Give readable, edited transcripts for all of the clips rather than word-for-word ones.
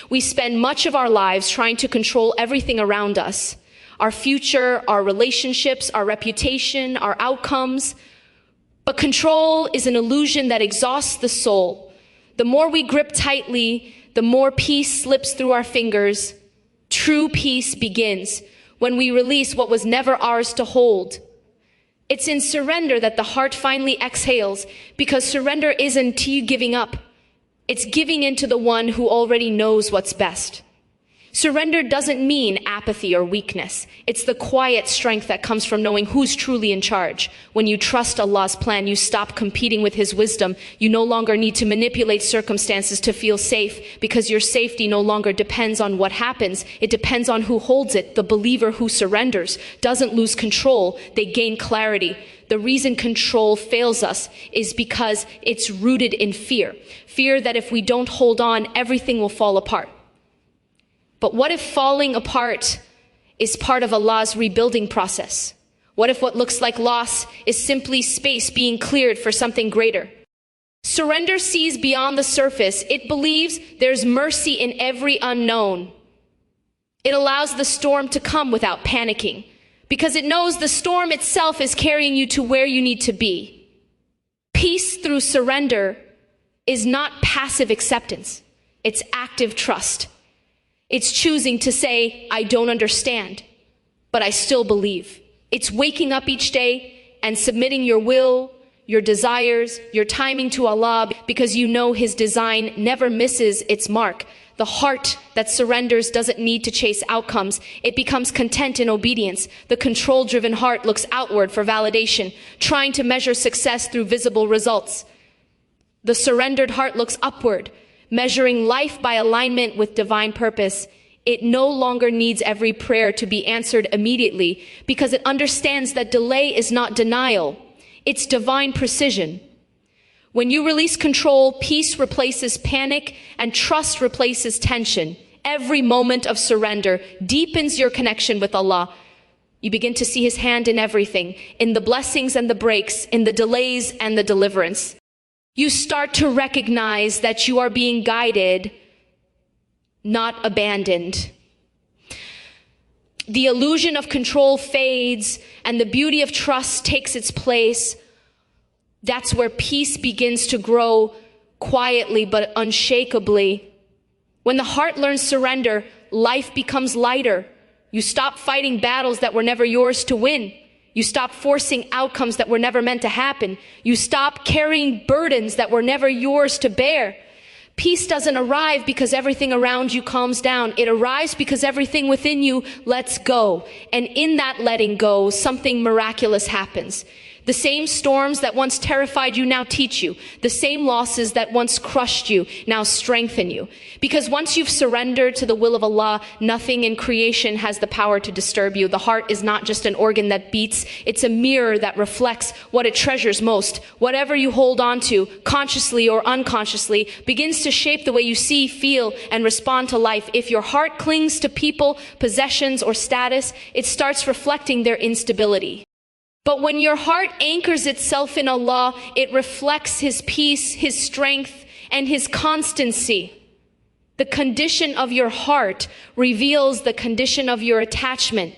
We spend much of our lives trying to control everything around us. Our future, our relationships, our reputation, our outcomes. But control is an illusion that exhausts the soul. The more we grip tightly, the more peace slips through our fingers. True peace begins when we release what was never ours to hold. It's in surrender that the heart finally exhales, because surrender isn't you giving up. It's giving in to the one who already knows what's best. Surrender doesn't mean apathy or weakness. It's the quiet strength that comes from knowing who's truly in charge. When you trust Allah's plan, you stop competing with His wisdom. You no longer need to manipulate circumstances to feel safe, because your safety no longer depends on what happens. It depends on who holds it. The believer who surrenders doesn't lose control. They gain clarity. The reason control fails us is because it's rooted in fear. Fear that if we don't hold on, everything will fall apart. But what if falling apart is part of Allah's rebuilding process? What if what looks like loss is simply space being cleared for something greater? Surrender sees beyond the surface. It believes there's mercy in every unknown. It allows the storm to come without panicking, because it knows the storm itself is carrying you to where you need to be. Peace through surrender is not passive acceptance. It's active trust. It's choosing to say, I don't understand, but I still believe. It's waking up each day and submitting your will, your desires, your timing to Allah, because you know His design never misses its mark. The heart that surrenders doesn't need to chase outcomes. It becomes content in obedience. The control-driven heart looks outward for validation, trying to measure success through visible results. The surrendered heart looks upward, measuring life by alignment with divine purpose. It no longer needs every prayer to be answered immediately, because it understands that delay is not denial. It's divine precision. When you release control, peace replaces panic and trust replaces tension. Every moment of surrender deepens your connection with Allah. You begin to see His hand in everything, in the blessings and the breaks, in the delays and the deliverance. You start to recognize that you are being guided, not abandoned. The illusion of control fades and the beauty of trust takes its place. That's where peace begins to grow quietly but unshakably. When the heart learns surrender, life becomes lighter. You stop fighting battles that were never yours to win. You stop forcing outcomes that were never meant to happen. You stop carrying burdens that were never yours to bear. Peace doesn't arrive because everything around you calms down. It arrives because everything within you lets go. And in that letting go, something miraculous happens. The same storms that once terrified you now teach you. The same losses that once crushed you now strengthen you. Because once you've surrendered to the will of Allah, nothing in creation has the power to disturb you. The heart is not just an organ that beats. It's a mirror that reflects what it treasures most. Whatever you hold on to, consciously or unconsciously, begins to shape the way you see, feel, and respond to life. If your heart clings to people, possessions, or status, it starts reflecting their instability. But when your heart anchors itself in Allah, it reflects His peace, His strength, and His constancy. The condition of your heart reveals the condition of your attachment.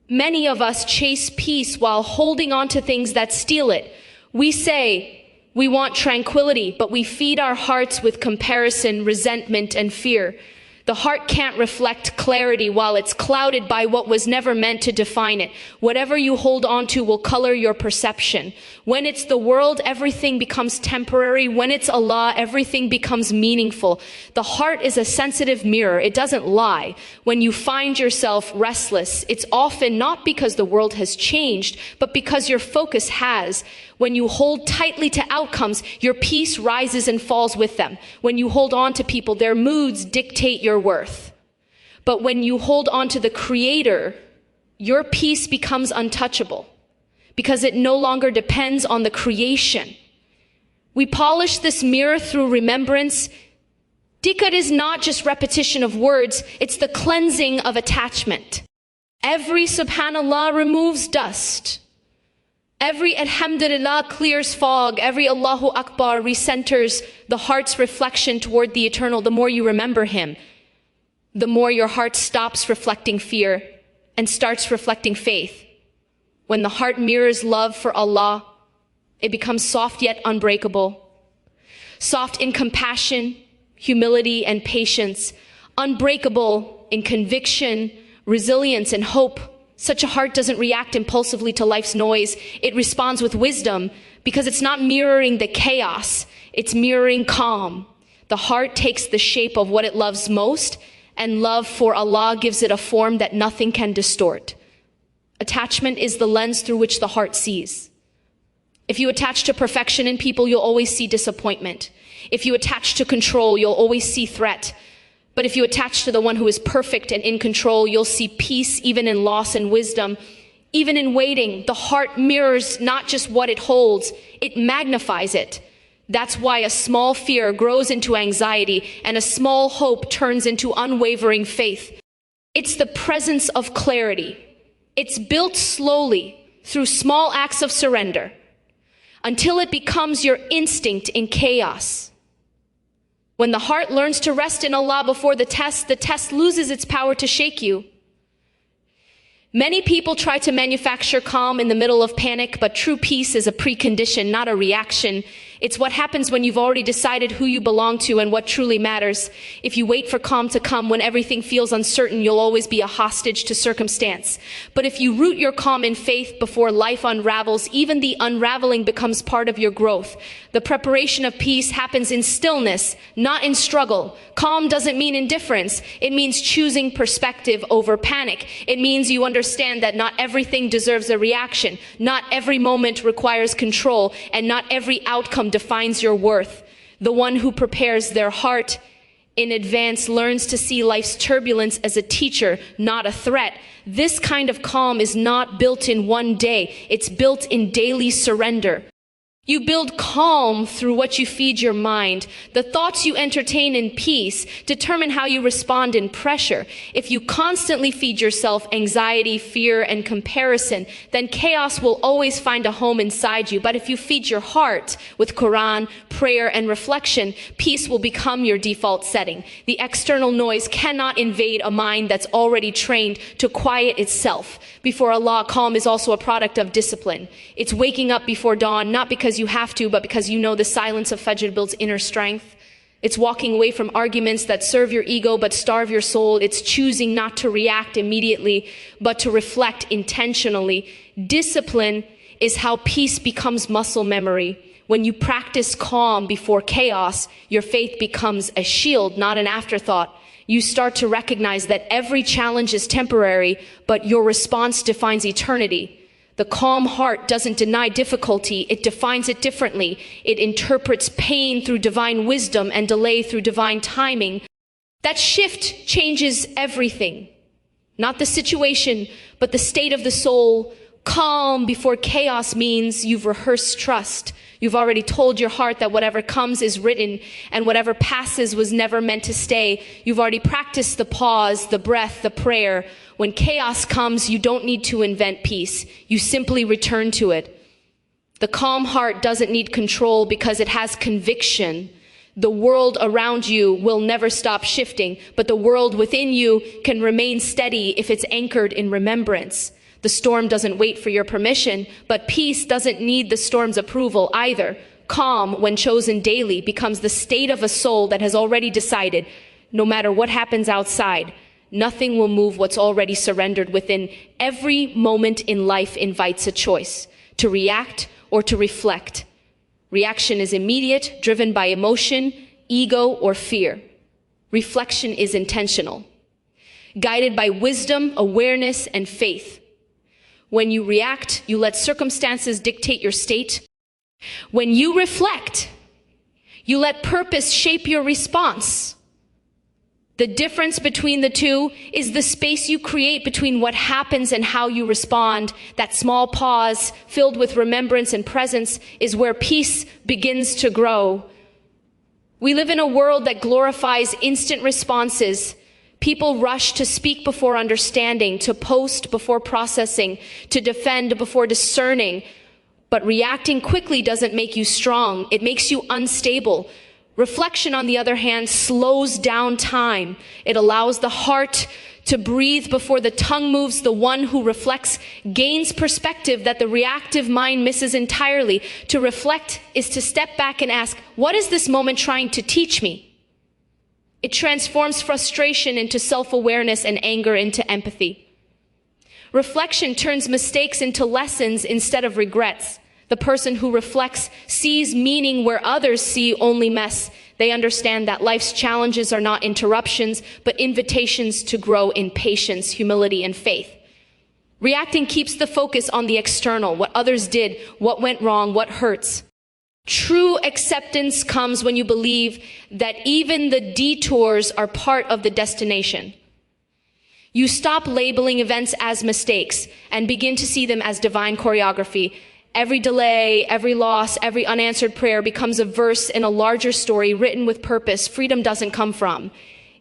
Many of us chase peace while holding on to things that steal it. We say we want tranquility, but we feed our hearts with comparison, resentment, and fear. The heart can't reflect clarity while it's clouded by what was never meant to define it. Whatever you hold on to will color your perception. When it's the world, everything becomes temporary. When it's Allah, everything becomes meaningful. The heart is a sensitive mirror. It doesn't lie. When you find yourself restless, it's often not because the world has changed, but because your focus has. When you hold tightly to outcomes, your peace rises and falls with them. When you hold on to people, their moods dictate your worth. But when you hold on to the Creator, your peace becomes untouchable because it no longer depends on the creation. We polish this mirror through remembrance. Dhikr is not just repetition of words, it's the cleansing of attachment. Every subhanallah removes dust. Every alhamdulillah clears fog. Every Allahu Akbar recenters the heart's reflection toward the eternal. The more you remember Him, the more your heart stops reflecting fear and starts reflecting faith. When the heart mirrors love for Allah, it becomes soft yet unbreakable. Soft in compassion, humility, and patience. Unbreakable in conviction, resilience, and hope. Such a heart doesn't react impulsively to life's noise. It responds with wisdom because it's not mirroring the chaos. It's mirroring calm. The heart takes the shape of what it loves most, and love for Allah gives it a form that nothing can distort. Attachment is the lens through which the heart sees. If you attach to perfection in people, you'll always see disappointment. If you attach to control, you'll always see threat. But if you attach to the one who is perfect and in control, you'll see peace even in loss and wisdom. Even in waiting, the heart mirrors not just what it holds, it magnifies it. That's why a small fear grows into anxiety and a small hope turns into unwavering faith. It's the presence of clarity. It's built slowly through small acts of surrender until it becomes your instinct in chaos. When the heart learns to rest in Allah before the test loses its power to shake you. Many people try to manufacture calm in the middle of panic, but true peace is a precondition, not a reaction. It's what happens when you've already decided who you belong to and what truly matters. If you wait for calm to come when everything feels uncertain, you'll always be a hostage to circumstance. But if you root your calm in faith before life unravels, even the unraveling becomes part of your growth. The preparation of peace happens in stillness, not in struggle. Calm doesn't mean indifference. It means choosing perspective over panic. It means you understand that not everything deserves a reaction. Not every moment requires control, and not every outcome defines your worth. The one who prepares their heart in advance learns to see life's turbulence as a teacher, not a threat. This kind of calm is not built in one day. It's built in daily surrender. You build calm through what you feed your mind. The thoughts you entertain in peace determine how you respond in pressure. If you constantly feed yourself anxiety, fear, and comparison, then chaos will always find a home inside you. But if you feed your heart with Quran, prayer, and reflection, peace will become your default setting. The external noise cannot invade a mind that's already trained to quiet itself. Before Allah, calm is also a product of discipline. It's waking up before dawn, not because you have to, but because you know the silence of Fajr builds inner strength. It's walking away from arguments that serve your ego but starve your soul. It's choosing not to react immediately, but to reflect intentionally. Discipline is how peace becomes muscle memory. When you practice calm before chaos, your faith becomes a shield, not an afterthought. You start to recognize that every challenge is temporary, but your response defines eternity. The calm heart doesn't deny difficulty, it defines it differently. It interprets pain through divine wisdom and delay through divine timing. That shift changes everything. Not the situation, but the state of the soul. Calm before chaos means you've rehearsed trust. You've already told your heart that whatever comes is written, and whatever passes was never meant to stay. You've already practiced the pause, the breath, the prayer. When chaos comes, you don't need to invent peace. You simply return to it. The calm heart doesn't need control because it has conviction. The world around you will never stop shifting, but the world within you can remain steady if it's anchored in remembrance. The storm doesn't wait for your permission, but peace doesn't need the storm's approval either. Calm, when chosen daily, becomes the state of a soul that has already decided, no matter what happens outside, nothing will move what's already surrendered within. Every moment in life invites a choice, to react or to reflect. Reaction is immediate, driven by emotion, ego, or fear. Reflection is intentional, guided by wisdom, awareness, and faith. When you react, you let circumstances dictate your state. When you reflect, you let purpose shape your response. The difference between the two is the space you create between what happens and how you respond. That small pause, filled with remembrance and presence, is where peace begins to grow. We live in a world that glorifies instant responses. People rush to speak before understanding, to post before processing, to defend before discerning. But reacting quickly doesn't make you strong. It makes you unstable. Reflection, on the other hand, slows down time. It allows the heart to breathe before the tongue moves. The one who reflects gains perspective that the reactive mind misses entirely. To reflect is to step back and ask, what is this moment trying to teach me? It transforms frustration into self-awareness and anger into empathy. Reflection turns mistakes into lessons instead of regrets. The person who reflects sees meaning where others see only mess. They understand that life's challenges are not interruptions, but invitations to grow in patience, humility, and faith. Reacting keeps the focus on the external, what others did, what went wrong, what hurts. True acceptance comes when you believe that even the detours are part of the destination. You stop labeling events as mistakes and begin to see them as divine choreography. Every delay, every loss, every unanswered prayer becomes a verse in a larger story written with purpose. Freedom doesn't come from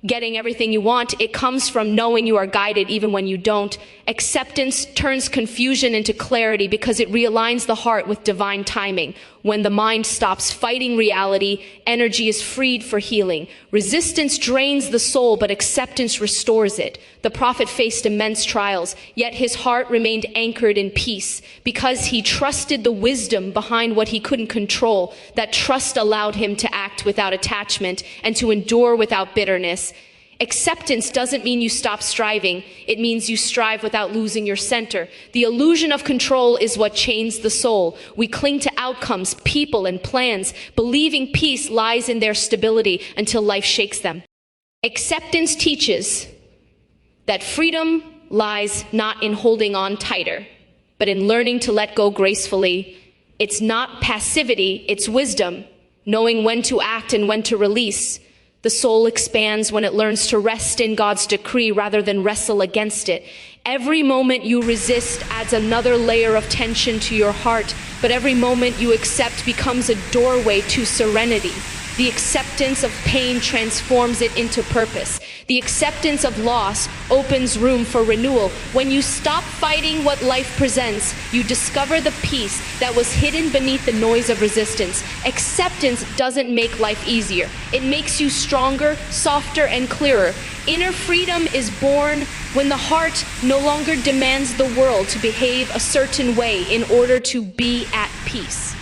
getting everything you want. It comes from knowing you are guided even when you don't. Acceptance turns confusion into clarity because it realigns the heart with divine timing. When the mind stops fighting reality, energy is freed for healing. Resistance drains the soul, but acceptance restores it. The prophet faced immense trials, yet his heart remained anchored in peace because he trusted the wisdom behind what he couldn't control. That trust allowed him to act without attachment and to endure without bitterness. Acceptance doesn't mean you stop striving. It means you strive without losing your center. The illusion of control is what chains the soul. We cling to outcomes, people, and plans, believing peace lies in their stability until life shakes them. Acceptance teaches that freedom lies not in holding on tighter, but in learning to let go gracefully. It's not passivity, it's wisdom, knowing when to act and when to release. The soul expands when it learns to rest in God's decree rather than wrestle against it. Every moment you resist adds another layer of tension to your heart, but every moment you accept becomes a doorway to serenity. The acceptance of pain transforms it into purpose. The acceptance of loss opens room for renewal. When you stop fighting what life presents, you discover the peace that was hidden beneath the noise of resistance. Acceptance doesn't make life easier. It makes you stronger, softer, and clearer. Inner freedom is born when the heart no longer demands the world to behave a certain way in order to be at peace.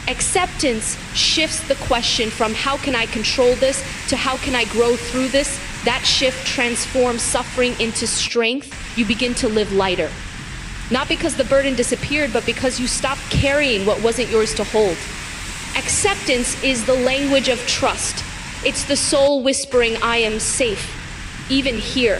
Acceptance shifts the question from how can I control this to how can I grow through this. That shift transforms suffering into strength. You begin to live lighter. Not because the burden disappeared, but because you stopped carrying what wasn't yours to hold. Acceptance is the language of trust. It's the soul whispering, I am safe, even here.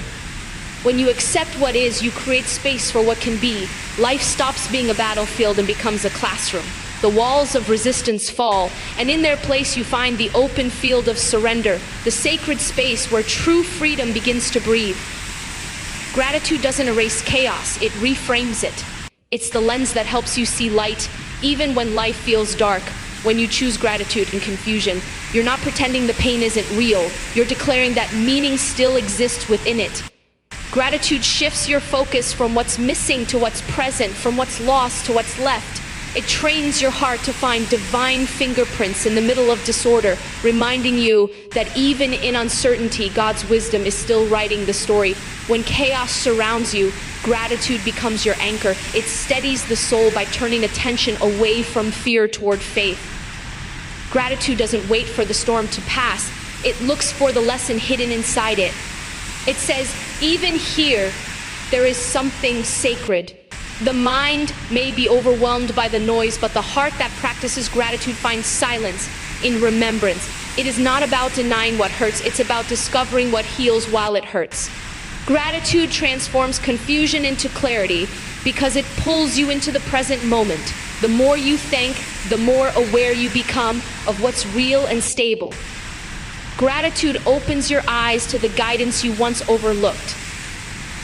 When you accept what is, you create space for what can be. Life stops being a battlefield and becomes a classroom. The walls of resistance fall, and in their place you find the open field of surrender, the sacred space where true freedom begins to breathe. Gratitude doesn't erase chaos, it reframes it. It's the lens that helps you see light, even when life feels dark. When you choose gratitude and confusion, you're not pretending the pain isn't real, you're declaring that meaning still exists within it. Gratitude shifts your focus from what's missing to what's present, from what's lost to what's left. It trains your heart to find divine fingerprints in the middle of disorder, reminding you that even in uncertainty, God's wisdom is still writing the story. When chaos surrounds you, gratitude becomes your anchor. It steadies the soul by turning attention away from fear toward faith. Gratitude doesn't wait for the storm to pass. It looks for the lesson hidden inside it. It says, even here, there is something sacred. The mind may be overwhelmed by the noise, but the heart that practices gratitude finds silence in remembrance. It is not about denying what hurts, it's about discovering what heals while it hurts. Gratitude transforms confusion into clarity because it pulls you into the present moment. The more you thank, the more aware you become of what's real and stable. Gratitude opens your eyes to the guidance you once overlooked.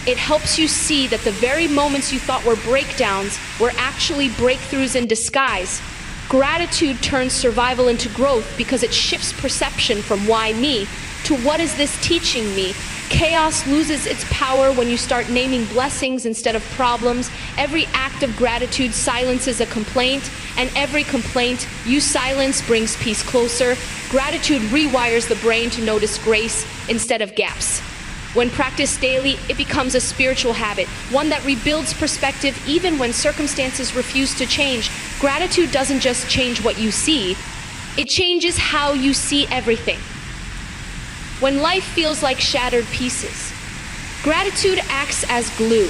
It helps you see that the very moments you thought were breakdowns were actually breakthroughs in disguise. Gratitude turns survival into growth because it shifts perception from why me to what is this teaching me? Chaos loses its power when you start naming blessings instead of problems. Every act of gratitude silences a complaint, and every complaint you silence brings peace closer. Gratitude rewires the brain to notice grace instead of gaps. When practiced daily, it becomes a spiritual habit, one that rebuilds perspective even when circumstances refuse to change. Gratitude doesn't just change what you see, it changes how you see everything. When life feels like shattered pieces, gratitude acts as glue.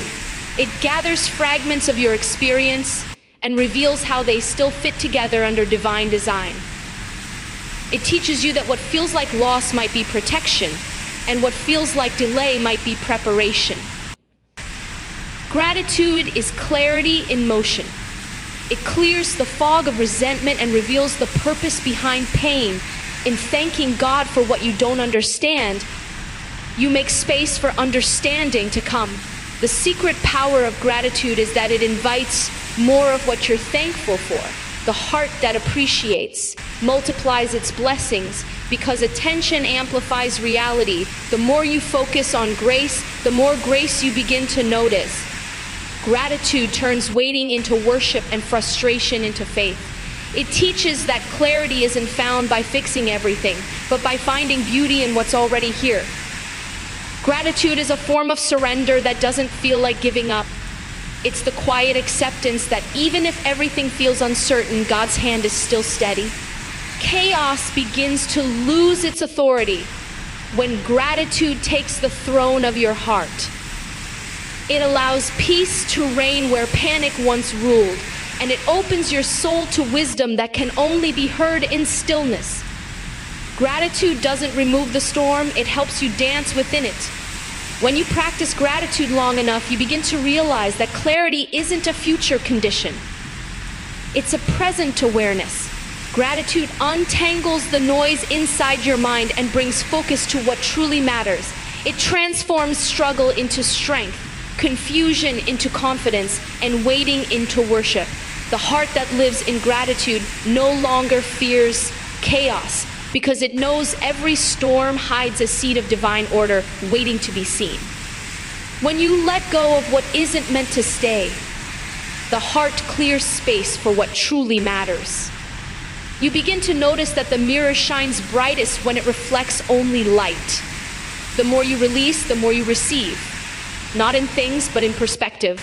It gathers fragments of your experience and reveals how they still fit together under divine design. It teaches you that what feels like loss might be protection, and what feels like delay might be preparation. Gratitude is clarity in motion. It clears the fog of resentment and reveals the purpose behind pain. In thanking God for what you don't understand, you make space for understanding to come. The secret power of gratitude is that it invites more of what you're thankful for. The heart that appreciates multiplies its blessings because attention amplifies reality. The more you focus on grace, the more grace you begin to notice. Gratitude turns waiting into worship and frustration into faith. It teaches that clarity isn't found by fixing everything, but by finding beauty in what's already here. Gratitude is a form of surrender that doesn't feel like giving up. It's the quiet acceptance that even if everything feels uncertain, God's hand is still steady. Chaos begins to lose its authority when gratitude takes the throne of your heart. It allows peace to reign where panic once ruled, and it opens your soul to wisdom that can only be heard in stillness. Gratitude doesn't remove the storm, it helps you dance within it. When you practice gratitude long enough, you begin to realize that clarity isn't a future condition. It's a present awareness. Gratitude untangles the noise inside your mind and brings focus to what truly matters. It transforms struggle into strength, confusion into confidence, and waiting into worship. The heart that lives in gratitude no longer fears chaos because it knows every storm hides a seed of divine order waiting to be seen. When you let go of what isn't meant to stay, the heart clears space for what truly matters. You begin to notice that the mirror shines brightest when it reflects only light. The more you release, the more you receive. Not in things, but in perspective.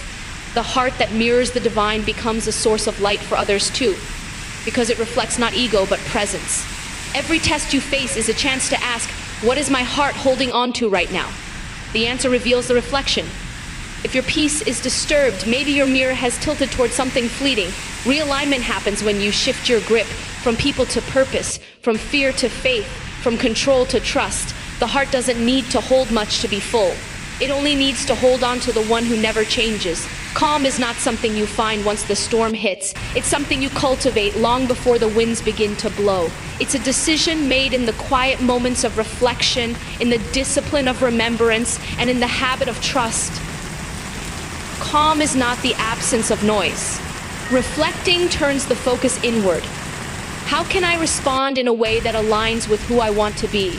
The heart that mirrors the divine becomes a source of light for others too, because it reflects not ego, but presence. Every test you face is a chance to ask, what is my heart holding on to right now? The answer reveals the reflection. If your peace is disturbed, maybe your mirror has tilted towards something fleeting. Realignment happens when you shift your grip from people to purpose, from fear to faith, from control to trust. The heart doesn't need to hold much to be full. It only needs to hold on to the one who never changes. Calm is not something you find once the storm hits. It's something you cultivate long before the winds begin to blow. It's a decision made in the quiet moments of reflection, in the discipline of remembrance, and in the habit of trust. Calm is not the absence of noise. Reflecting turns the focus inward. How can I respond in a way that aligns with who I want to be?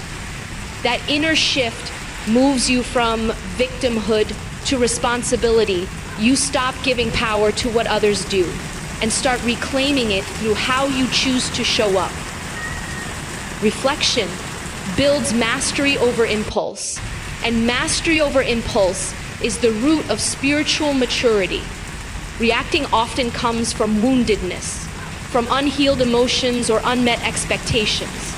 That inner shift moves you from victimhood to responsibility. You stop giving power to what others do and start reclaiming it through how you choose to show up. Reflection builds mastery over impulse, and mastery over impulse is the root of spiritual maturity. Reacting often comes from woundedness, from unhealed emotions or unmet expectations.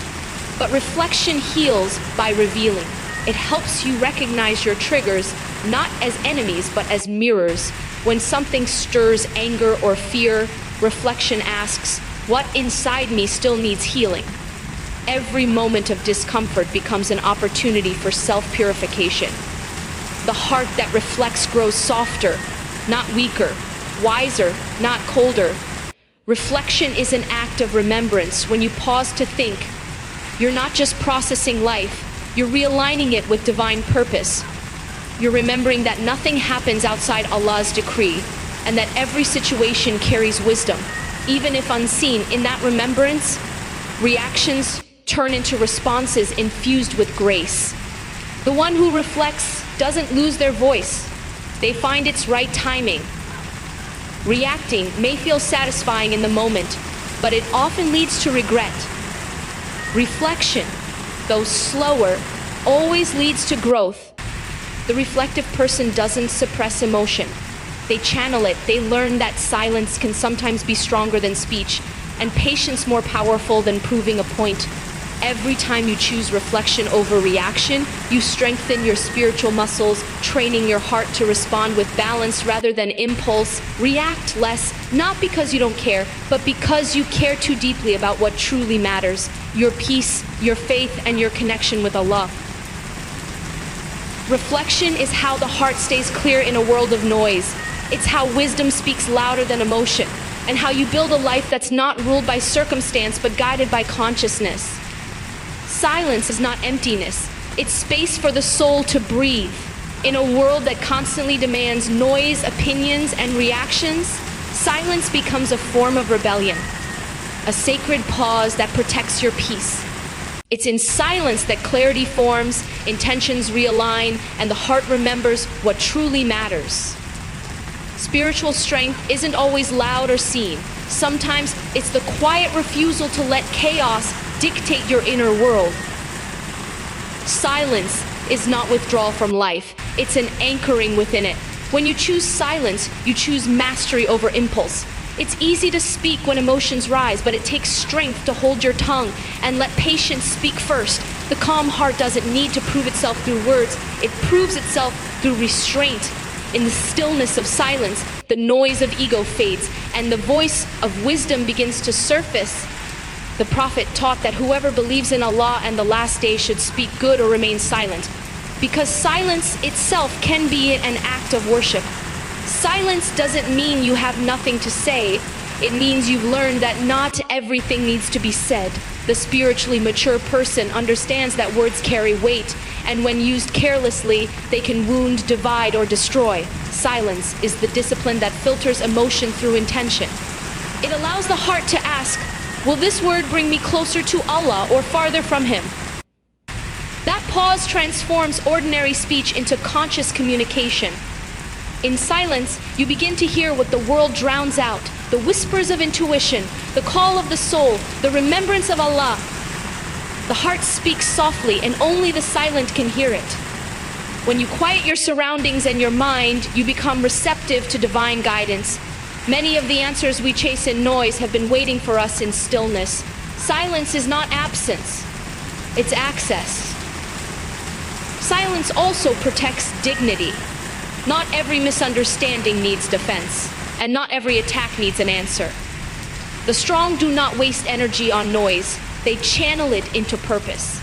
But reflection heals by revealing. It helps you recognize your triggers not as enemies, but as mirrors. When something stirs anger or fear, reflection asks, what inside me still needs healing? Every moment of discomfort becomes an opportunity for self-purification. The heart that reflects grows softer, not weaker, wiser, not colder. Reflection is an act of remembrance. When you pause to think, you're not just processing life, you're realigning it with divine purpose. You're remembering that nothing happens outside Allah's decree, and that every situation carries wisdom, even if unseen. In that remembrance, reactions turn into responses infused with grace. The one who reflects doesn't lose their voice. They find its right timing. Reacting may feel satisfying in the moment, but it often leads to regret. Reflection, though slower, always leads to growth. The reflective person doesn't suppress emotion. They channel it. They learn that silence can sometimes be stronger than speech, and patience more powerful than proving a point. Every time you choose reflection over reaction, you strengthen your spiritual muscles, training your heart to respond with balance rather than impulse. React less, not because you don't care, but because you care too deeply about what truly matters: your peace, your faith, and your connection with Allah. Reflection is how the heart stays clear in a world of noise. It's how wisdom speaks louder than emotion, and how you build a life that's not ruled by circumstance but guided by consciousness. Silence is not emptiness. It's space for the soul to breathe. In a world that constantly demands noise, opinions, and reactions, silence becomes a form of rebellion, a sacred pause that protects your peace. It's in silence that clarity forms, intentions realign, and the heart remembers what truly matters. Spiritual strength isn't always loud or seen. Sometimes it's the quiet refusal to let chaos dictate your inner world. Silence is not withdrawal from life. It's an anchoring within it. When you choose silence, you choose mastery over impulse. It's easy to speak when emotions rise, but it takes strength to hold your tongue and let patience speak first. The calm heart doesn't need to prove itself through words. It proves itself through restraint. In the stillness of silence, the noise of ego fades, and the voice of wisdom begins to surface. The Prophet taught that whoever believes in Allah and the last day should speak good or remain silent, because silence itself can be an act of worship. Silence doesn't mean you have nothing to say. It means you've learned that not everything needs to be said. The spiritually mature person understands that words carry weight, and when used carelessly, they can wound, divide, or destroy. Silence is the discipline that filters emotion through intention. It allows the heart to ask, will this word bring me closer to Allah or farther from Him? That pause transforms ordinary speech into conscious communication. In silence, you begin to hear what the world drowns out: the whispers of intuition, the call of the soul, the remembrance of Allah. The heart speaks softly, and only the silent can hear it. When you quiet your surroundings and your mind, you become receptive to divine guidance. Many of the answers we chase in noise have been waiting for us in stillness. Silence is not absence, it's access. Silence also protects dignity. Not every misunderstanding needs defense, and not every attack needs an answer. The strong do not waste energy on noise. They channel it into purpose.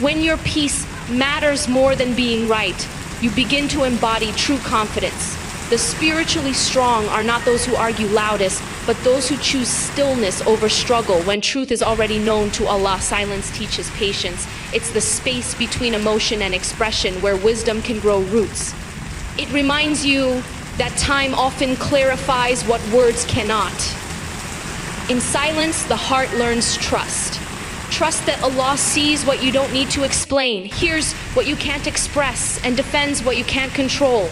When your peace matters more than being right, you begin to embody true confidence. The spiritually strong are not those who argue loudest, but those who choose stillness over struggle when truth is already known to Allah. Silence teaches patience. It's the space between emotion and expression where wisdom can grow roots. It reminds you that time often clarifies what words cannot. In silence, the heart learns trust. Trust that Allah sees what you don't need to explain, hears what you can't express, and defends what you can't control.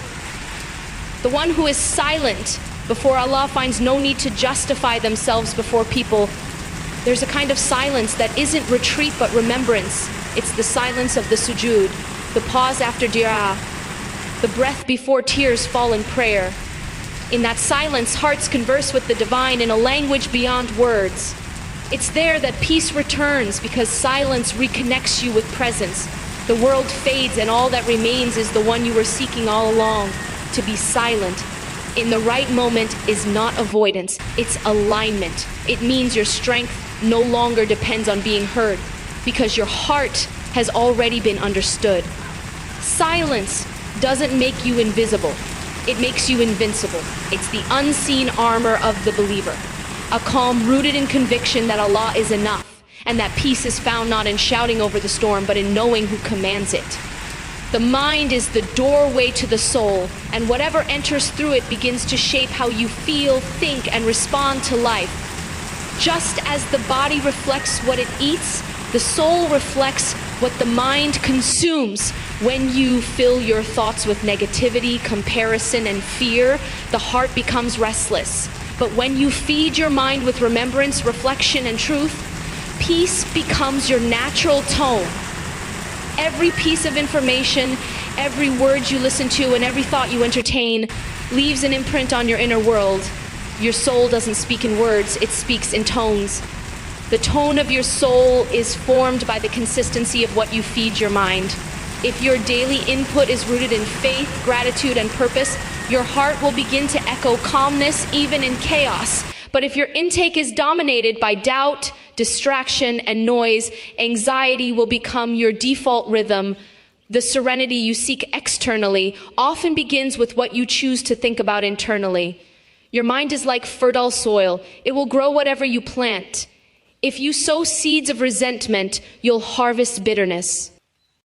The one who is silent before Allah finds no need to justify themselves before people. There's a kind of silence that isn't retreat but remembrance. It's the silence of the sujood, the pause after dua, the breath before tears fall in prayer. In that silence, hearts converse with the divine in a language beyond words. It's there that peace returns, because silence reconnects you with presence. The world fades, and all that remains is the one you were seeking all along. To be silent in the right moment is not avoidance, it's alignment. It means your strength no longer depends on being heard, because your heart has already been understood. Silence doesn't make you invisible, it makes you invincible. It's the unseen armor of the believer, a calm rooted in conviction that Allah is enough, and that peace is found not in shouting over the storm, but in knowing who commands it. The mind is the doorway to the soul, and whatever enters through it begins to shape how you feel, think, and respond to life. Just as the body reflects what it eats, The soul reflects what the mind consumes. When you fill your thoughts with negativity, comparison, and fear, the heart becomes restless. But when you feed your mind with remembrance, reflection, and truth, peace becomes your natural tone. Every piece of information, every word you listen to, and every thought you entertain leaves an imprint on your inner world. Your soul doesn't speak in words, it speaks in tones. The tone of your soul is formed by the consistency of what you feed your mind. If your daily input is rooted in faith, gratitude, and purpose, your heart will begin to echo calmness even in chaos. But if your intake is dominated by doubt, distraction, and noise, anxiety will become your default rhythm. The serenity you seek externally often begins with what you choose to think about internally. Your mind is like fertile soil. It will grow whatever you plant. If you sow seeds of resentment, you'll harvest bitterness.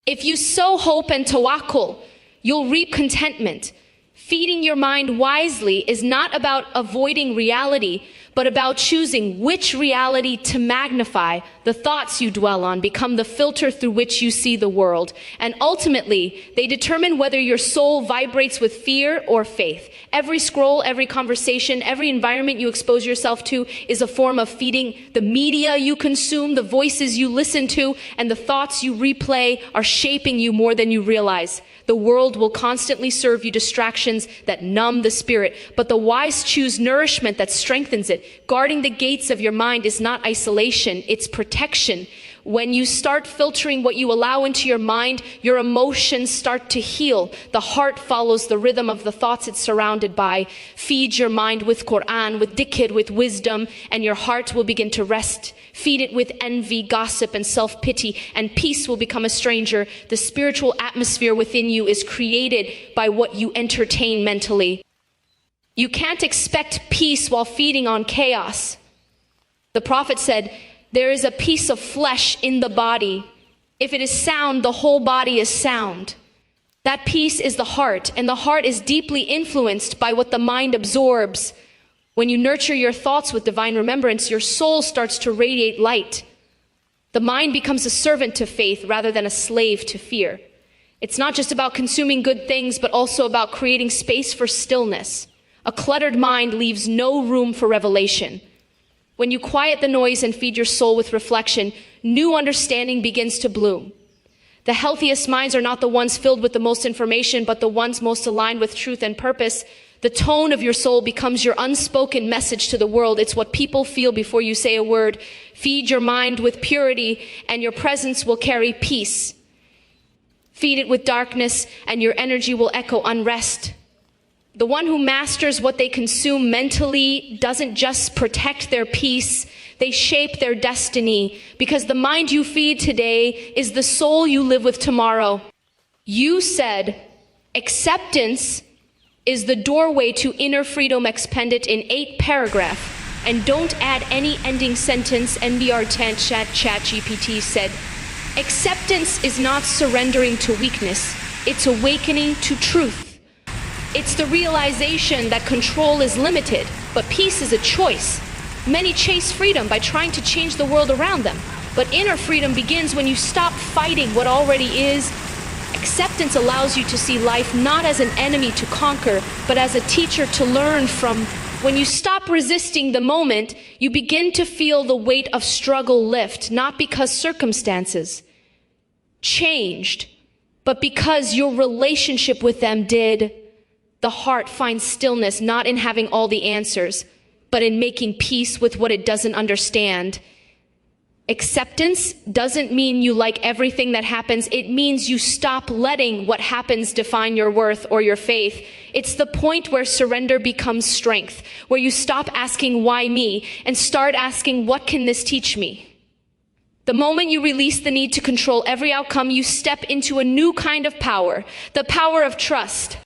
If you sow hope and tawakkul, you'll reap contentment. Feeding your mind wisely is not about avoiding reality, but about choosing which reality to magnify. The thoughts you dwell on become the filter through which you see the world. And ultimately, they determine whether your soul vibrates with fear or faith. Every scroll, every conversation, every environment you expose yourself to is a form of feeding. The media you consume, the voices you listen to, and the thoughts you replay are shaping you more than you realize. The world will constantly serve you distractions that numb the spirit, but the wise choose nourishment that strengthens it. Guarding the gates of your mind is not isolation, it's protection. When you start filtering what you allow into your mind, your emotions start to heal. The heart follows the rhythm of the thoughts it's surrounded by. Feed your mind with Quran, with Dhikr, with wisdom, and your heart will begin to rest. Feed it with envy, gossip, and self-pity, and peace will become a stranger. The spiritual atmosphere within you is created by what you entertain mentally. You can't expect peace while feeding on chaos. The Prophet said, there is a piece of flesh in the body. If it is sound, the whole body is sound. That piece is the heart, and the heart is deeply influenced by what the mind absorbs. When you nurture your thoughts with divine remembrance, your soul starts to radiate light. The mind becomes a servant to faith rather than a slave to fear. It's not just about consuming good things, but also about creating space for stillness. A cluttered mind leaves no room for revelation. When you quiet the noise and feed your soul with reflection, new understanding begins to bloom. The healthiest minds are not the ones filled with the most information, but the ones most aligned with truth and purpose. The tone of your soul becomes your unspoken message to the world. It's what people feel before you say a word. Feed your mind with purity, and your presence will carry peace. Feed it with darkness, and your energy will echo unrest. The one who masters what they consume mentally doesn't just protect their peace, they shape their destiny, because the mind you feed today is the soul you live with tomorrow. You said, acceptance is the doorway to inner freedom expended in 8 paragraphs, and don't add any ending sentence. NBR 10 chat GPT said, acceptance is not surrendering to weakness, it's awakening to truth. It's the realization that control is limited, but peace is a choice. Many chase freedom by trying to change the world around them, but inner freedom begins when you stop fighting what already is. Acceptance allows you to see life not as an enemy to conquer, but as a teacher to learn from. When you stop resisting the moment, you begin to feel the weight of struggle lift, not because circumstances changed, but because your relationship with them did. The heart finds stillness not in having all the answers, but in making peace with what it doesn't understand. Acceptance doesn't mean you like everything that happens. It means you stop letting what happens define your worth or your faith. It's the point where surrender becomes strength, where you stop asking why me and start asking what can this teach me? The moment you release the need to control every outcome, you step into a new kind of power, the power of trust.